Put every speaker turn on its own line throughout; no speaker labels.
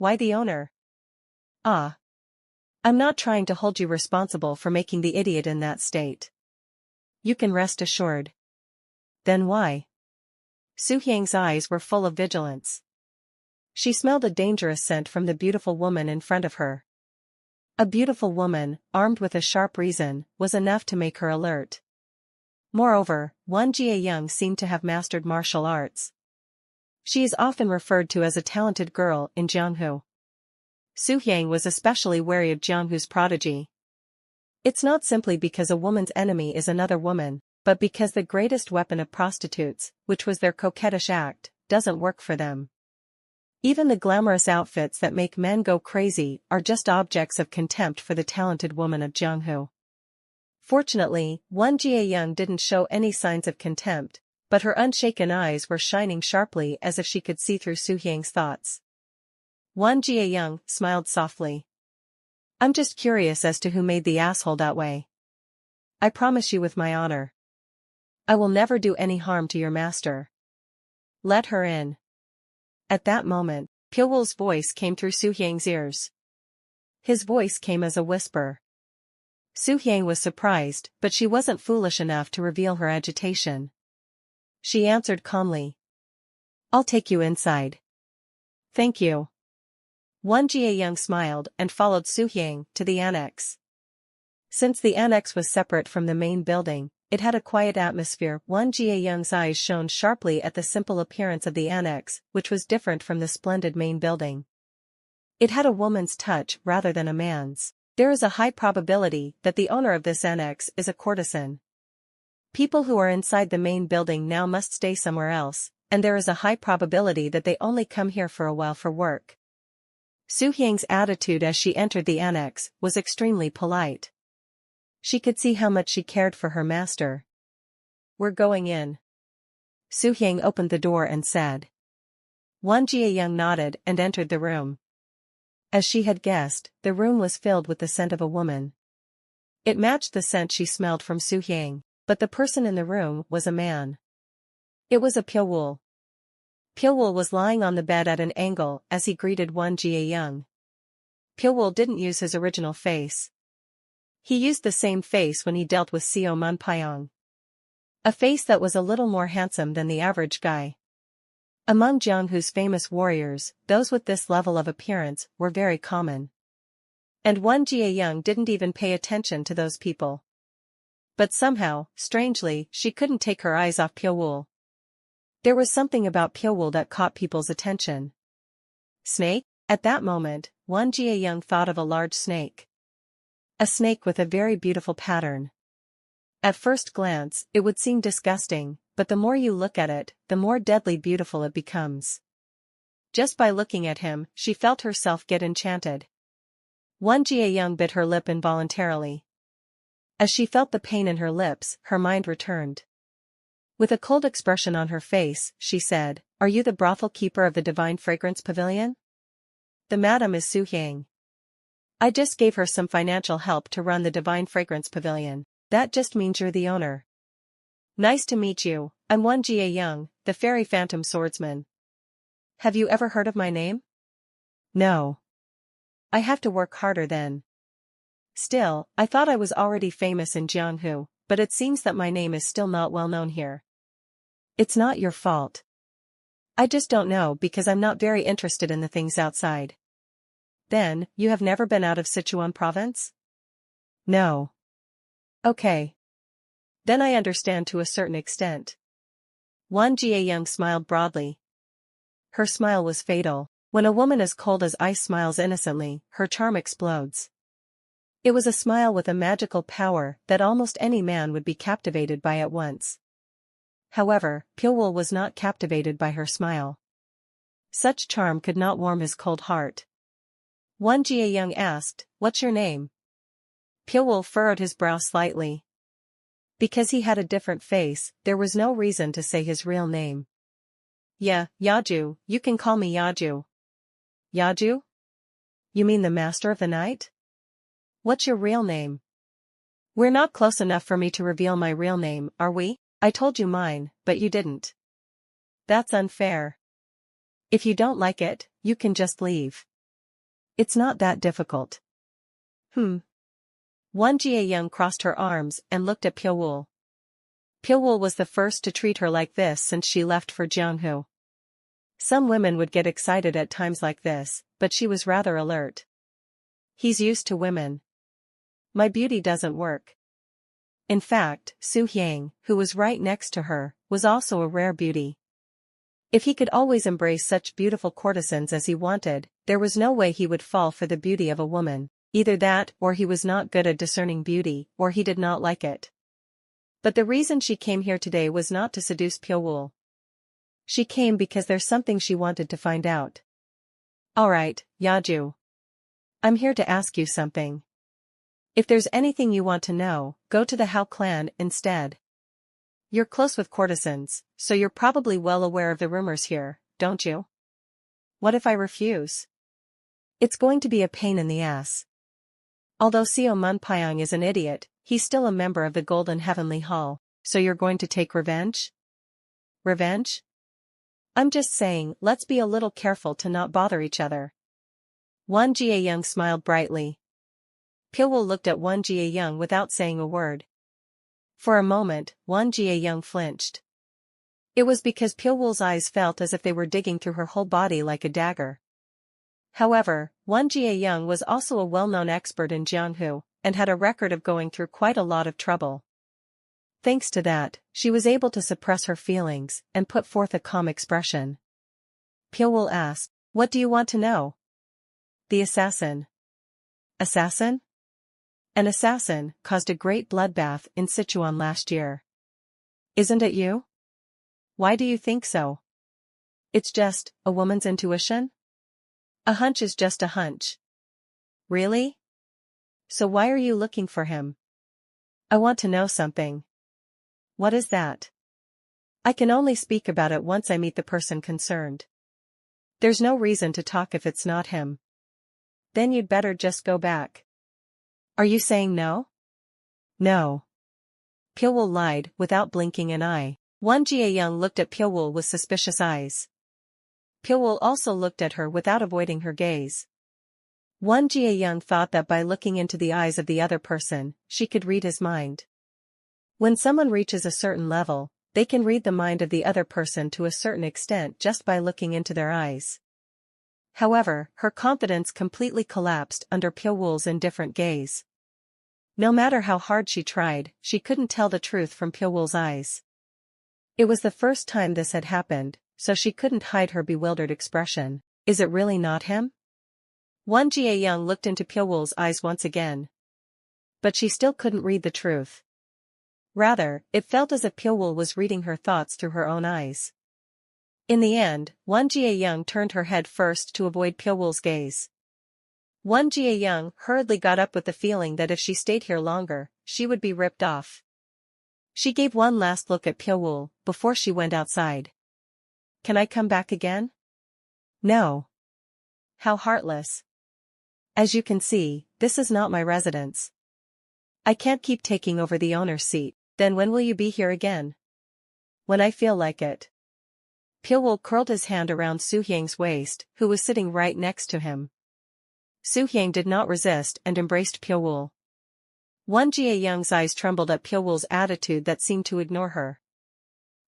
why the owner? Ah. I'm not trying to hold you responsible for making the idiot in that state. You can rest assured. Then why? Su Yang's eyes were full of vigilance. She smelled a dangerous scent from the beautiful woman in front of her. A beautiful woman, armed with a sharp reason, was enough to make her alert. Moreover, Wan Jiayang seemed to have mastered martial arts. She is often referred to as a talented girl in Jianghu. Su Yang was especially wary of Jianghu's prodigy. It's not simply because a woman's enemy is another woman, but because the greatest weapon of prostitutes, which was their coquettish act, doesn't work for them. Even the glamorous outfits that make men go crazy are just objects of contempt for the talented woman of Jianghu. Fortunately, Wan Jiayang didn't show any signs of contempt, but her unshaken eyes were shining sharply as if she could see through Su Yang's thoughts. Wan Jiayang smiled softly. I'm just curious as to who made the asshole that way. I promise you with my honor. I will never do any harm to your master. Let her in. At that moment, Piawul's voice came through Su Yang's ears. His voice came as a whisper. Su Yang was surprised, but she wasn't foolish enough to reveal her agitation. She answered calmly. I'll take you inside. Thank you. Wan Jiayang smiled and followed Su Yang to the annex. Since the annex was separate from the main building, it had a quiet atmosphere. Wan Jiayang's eyes shone sharply at the simple appearance of the annex, which was different from the splendid main building. It had a woman's touch rather than a man's. There is a high probability that the owner of this annex is a courtesan. People who are inside the main building now must stay somewhere else, and there is a high probability that they only come here for a while for work. Su Yang's attitude as she entered the annex was extremely polite. She could see how much she cared for her master. We're going in. Su Yang opened the door and said. Wan Jiayang nodded and entered the room. As she had guessed, the room was filled with the scent of a woman. It matched the scent she smelled from Su Yang, but the person in the room was a man. It was a Piawul. Piawul was lying on the bed at an angle as he greeted Wan Jiayang. Piawul didn't use his original face. He used the same face when he dealt with Seo Manpyong. A face that was a little more handsome than the average guy. Among Jianghu's famous warriors, those with this level of appearance were very common. And Wan Jiayang didn't even pay attention to those people. But somehow, strangely, she couldn't take her eyes off Piawul. There was something about Piawul that caught people's attention. Snake? At that moment, Wan Jiayang thought of a large snake. A snake with a very beautiful pattern. At first glance, it would seem disgusting, but the more you look at it, the more deadly beautiful it becomes. Just by looking at him, she felt herself get enchanted. Wan Jiayang bit her lip involuntarily. As she felt the pain in her lips, her mind returned. With a cold expression on her face, she said, Are you the brothel keeper of the Divine Fragrance Pavilion? The madam is Su Yang. I just gave her some financial help to run the Divine Fragrance Pavilion. That just means you're the owner. Nice to meet you, I'm Wan Jiayang, the fairy phantom swordsman. Have you ever heard of my name? No. I have to work harder then. Still, I thought I was already famous in Jianghu, but it seems that my name is still not well known here. It's not your fault. I just don't know because I'm not very interested in the things outside. Then, you have never been out of Sichuan province? No. Okay. Then I understand to a certain extent. Wan Jiayang smiled broadly. Her smile was fatal. When a woman as cold as ice smiles innocently, her charm explodes. It was a smile with a magical power that almost any man would be captivated by at once. However, Piawul was not captivated by her smile. Such charm could not warm his cold heart. Wan Jiayang asked, What's your name? Piawul furrowed his brow slightly. Because he had a different face, there was no reason to say his real name. Yeah, Yaju, you can call me Yaju. Yaju? You mean the master of the night? What's your real name? We're not close enough for me to reveal my real name, are we? I told you mine, but you didn't. That's unfair. If you don't like it, you can just leave. It's not that difficult. Won Jie-young crossed her arms and looked at Pyo-woo. Pyo-woo was the first to treat her like this since she left for Jeonghu. Some women would get excited at times like this, but she was rather alert. He's used to women. My beauty doesn't work. In fact, Soo-hyang, who was right next to her, was also a rare beauty. If he could always embrace such beautiful courtesans as he wanted, there was no way he would fall for the beauty of a woman. Either that, or he was not good at discerning beauty, or he did not like it. But the reason she came here today was not to seduce Pyo-woo. She came because there's something she wanted to find out. Alright, Yaju. I'm here to ask you something. If there's anything you want to know, go to the Hao clan instead. You're close with courtesans, so you're probably well aware of the rumors here, don't you? What if I refuse? It's going to be a pain in the ass. Although Seo Munpyeong is an idiot, he's still a member of the Golden Heavenly Hall, so you're going to take revenge? Revenge? I'm just saying, let's be a little careful to not bother each other. Won Jie-young smiled brightly. Pyo-woo looked at Won Jie-young without saying a word. For a moment, Won Jie-young flinched. It was because Pyo-woo's eyes felt as if they were digging through her whole body like a dagger. However, Won Jie-young was also a well-known expert in Jeonghu, and had a record of going through quite a lot of trouble. Thanks to that, she was able to suppress her feelings, and put forth a calm expression. Pyo-woo asked, "What do you want to know?" The assassin. Assassin? An assassin caused a great bloodbath in Sichuan last year. Isn't it you? Why do you think so? It's just a woman's intuition? A hunch is just a hunch. Really? So why are you looking for him? I want to know something. What is that? I can only speak about it once I meet the person concerned. There's no reason to talk if it's not him. Then you'd better just go back. Are you saying no? No. Pyo-woo lied without blinking an eye. Won Jie-young looked at Pyo-woo with suspicious eyes. Pyo-woo also looked at her without avoiding her gaze. Won Jie-young thought that by looking into the eyes of the other person, she could read his mind. When someone reaches a certain level, they can read the mind of the other person to a certain extent just by looking into their eyes. However, her confidence completely collapsed under Pyo-woo's indifferent gaze. No matter how hard she tried, she couldn't tell the truth from Pyo-woo's eyes. It was the first time this had happened, so she couldn't hide her bewildered expression. Is it really not him? Won Jie-young looked into Pyo-woo's eyes once again. But she still couldn't read the truth. Rather, it felt as if Pyo-woo was reading her thoughts through her own eyes. In the end, Won Jie-young turned her head first to avoid Pyo-woo's gaze. Won Jie-young hurriedly got up with the feeling that if she stayed here longer, she would be ripped off. She gave one last look at Pyo-woo before she went outside. Can I come back again? No. How heartless. As you can see, this is not my residence. I can't keep taking over the owner's seat. Then when will you be here again? When I feel like it. Pyo-woo curled his hand around Soo-hyang's waist, who was sitting right next to him. Soo-hyang did not resist and embraced Pyo-woo. Won Jie-young's eyes trembled at Pyo-woo's attitude that seemed to ignore her.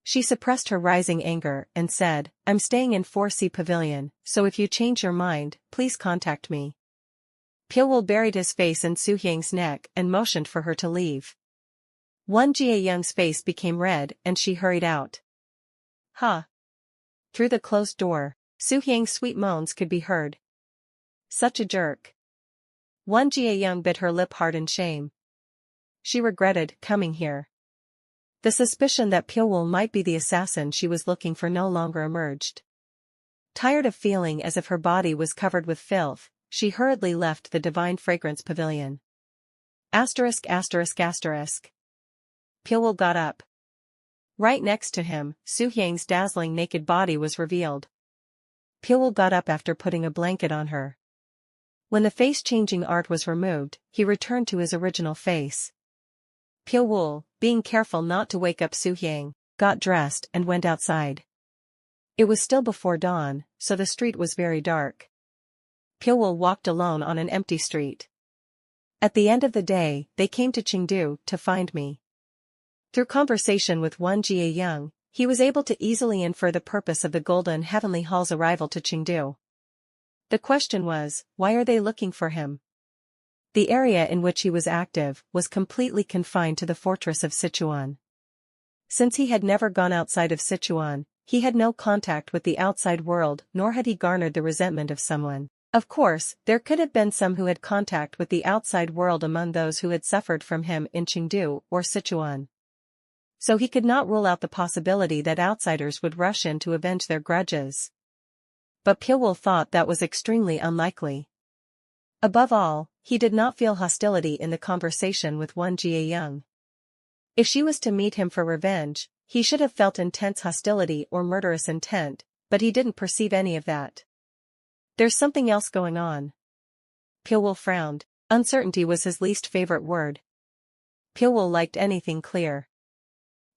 She suppressed her rising anger and said, "I'm staying in 4C Pavilion, so if you change your mind, please contact me." Pyo-woo buried his face in Soo-hyang's neck and motioned for her to leave. Won Jie-young's face became red and she hurried out. Huh. Through the closed door, Soo-hyang's sweet moans could be heard. Such a jerk. Won Jie-young bit her lip hard in shame. She regretted coming here. The suspicion that Pyo-woo might be the assassin she was looking for no longer emerged. Tired of feeling as if her body was covered with filth, she hurriedly left the Divine Fragrance Pavilion. Asterisk asterisk asterisk. Pyo-woo got up. Right next to him, Soo-hyang's dazzling naked body was revealed. Pyo-woo got up after putting a blanket on her. When the face-changing art was removed, he returned to his original face. Pyo-woo, being careful not to wake up Soo-hyang, got dressed and went outside. It was still before dawn, so the street was very dark. Pilwul walked alone on an empty street. At the end of the day, they came to Chengdu to find me. Through conversation with Wan Jiayang, he was able to easily infer the purpose of the Golden Heavenly Hall's arrival to Chengdu. The question was, why are they looking for him? The area in which he was active was completely confined to the fortress of Sichuan. Since he had never gone outside of Sichuan, he had no contact with the outside world, nor had he garnered the resentment of someone. Of course, there could have been some who had contact with the outside world among those who had suffered from him in Chengdu or Sichuan. So he could not rule out the possibility that outsiders would rush in to avenge their grudges. But Pilwul thought that was extremely unlikely. Above all, he did not feel hostility in the conversation with Wan Jiayang. If she was to meet him for revenge, he should have felt intense hostility or murderous intent, but he didn't perceive any of that. There's something else going on. Pilwul frowned. Uncertainty was his least favorite word. Pilwul liked anything clear.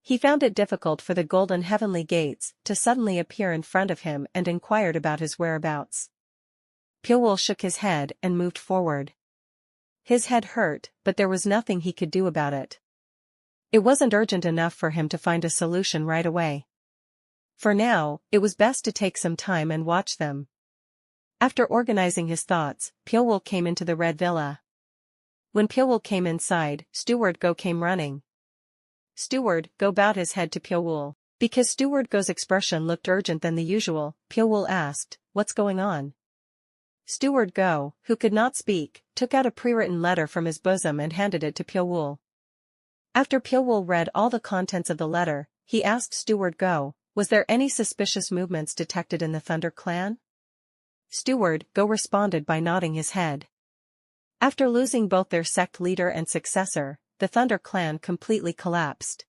He found it difficult for the golden heavenly gates to suddenly appear in front of him and inquired about his whereabouts. Pilwul shook his head and moved forward. His head hurt, but there was nothing he could do about it. It wasn't urgent enough for him to find a solution right away. For now, it was best to take some time and watch them. After organizing his thoughts, Pilwul came into the Red Villa. When Pilwul came inside, Steward Go came running. Steward Go bowed his head to Pilwul. Because Steward Go's expression looked urgent than the usual, Pilwul asked, "What's going on?" Steward Go, who could not speak, took out a pre-written letter from his bosom and handed it to Pilwul. After Pilwul read all the contents of the letter, he asked Steward Go, "Was there any suspicious movements detected in the Thunder clan?" Steward Go responded by nodding his head. After losing both their sect leader and successor, the Thunder clan completely collapsed.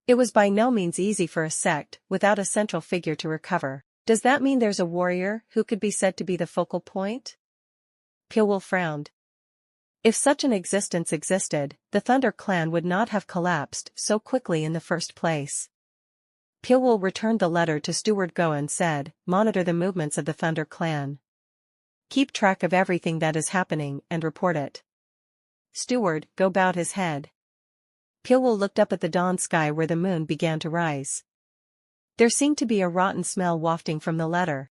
It was by no means easy for a sect without a central figure to recover. Does that mean there's a warrior who could be said to be the focal point? Pilwul frowned. If such an existence existed, the Thunder clan would not have collapsed so quickly in the first place. Pilwul returned the letter to Steward Go and said, "Monitor the movements of the Thunder clan. Keep track of everything that is happening and report it." Steward Go bowed his head. Pilwul looked up at the dawn sky where the moon began to rise. There seemed to be a rotten smell wafting from the letter.